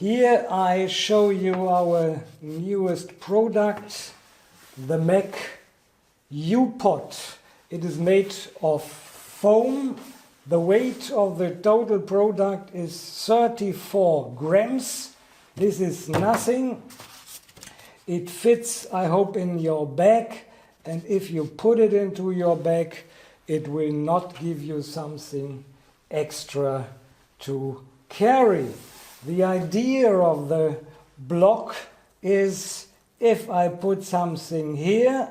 Here I show you our newest product, the MEC Upod. It is made of foam. The weight of the total product is 34 grams. This is nothing. It fits, I hope, in your bag, and if you put it into your bag, it will not give you something extra to carry. The idea of the block is if I put something here,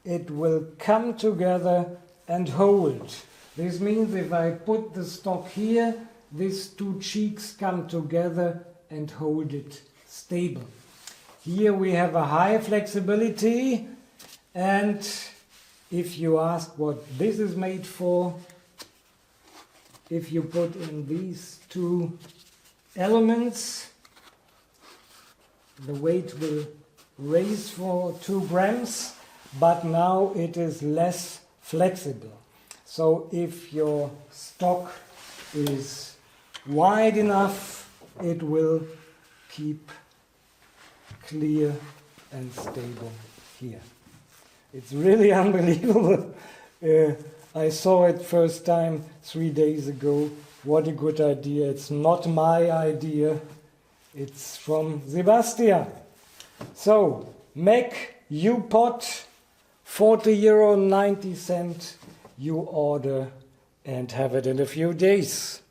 it will come together and hold. This means if I put the stock here, these two cheeks come together and hold it stable. Here we have a high flexibility, and if you ask what this is made for, if you put in these two elements, the weight will raise for 2 grams, but now it is less flexible. So if your stock is wide enough, it will keep clear and stable here. It's really unbelievable. I saw it first time 3 days ago. What a good idea. It's not my idea. It's from Sebastian. So, MEC Upod, €40.90. You order and have it in a few days.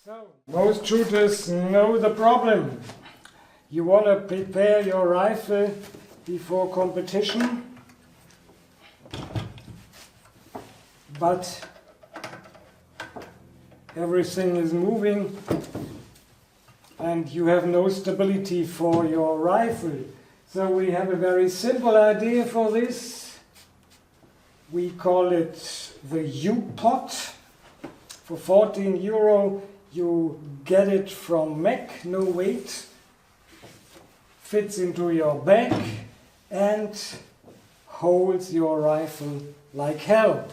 So, most shooters know the problem. You want to prepare your rifle before competition, but everything is moving and you have no stability for your rifle. So we have a very simple idea for this. We call it the Upod. For €14 you get it from MEC, no weight, fits into your bag and holds your rifle like hell.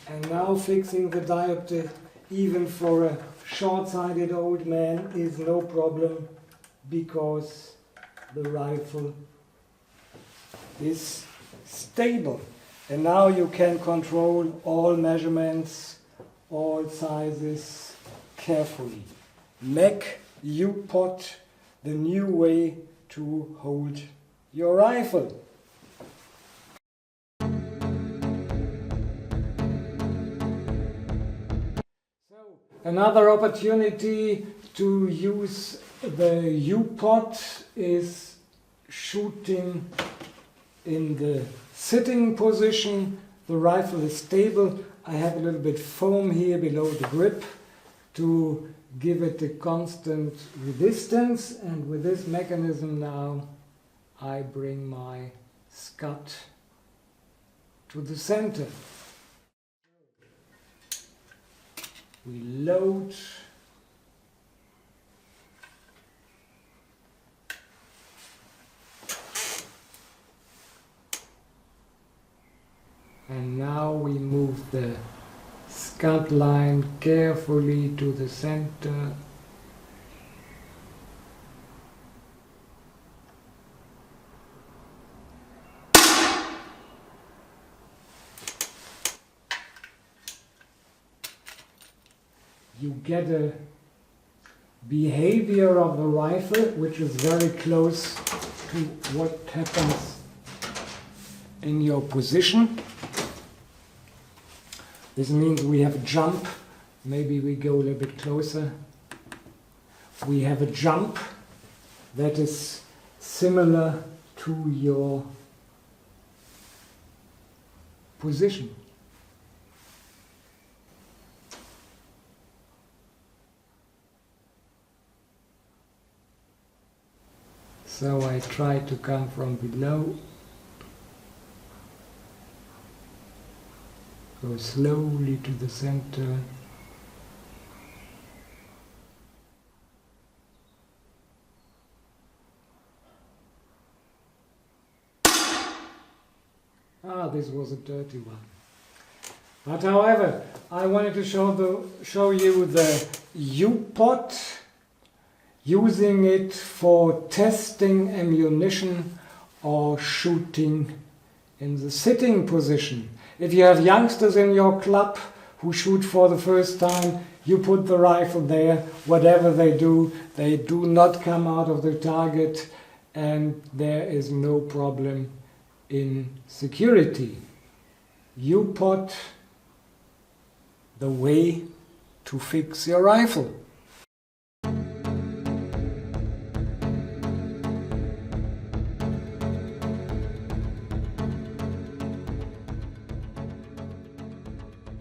And now fixing the diopter even for a short-sighted old man is no problem, because the rifle is stable. And now you can control all measurements, all sizes carefully. MEC Upod, the new way to hold your rifle. So, another opportunity to use the Upod is shooting in the sitting position. The rifle is stable. I have a little bit foam here below the grip to give it a constant resistance, and with this mechanism now I bring my scud to the center. We load. And now we move the scud line carefully to the center. You get a behavior of the rifle which is very close to what happens in your position. This means we have a jump. Maybe we go a little bit closer. We have a jump that is similar to your position. So I try to come from below. Go slowly to the center. Ah, this was a dirty one. But however, I wanted to show you the Upod, using it for testing ammunition or shooting in the sitting position. If you have youngsters in your club who shoot for the first time, you put the rifle there. Whatever they do not come out of the target, and there is no problem in security. Upod, the way to fix your rifle.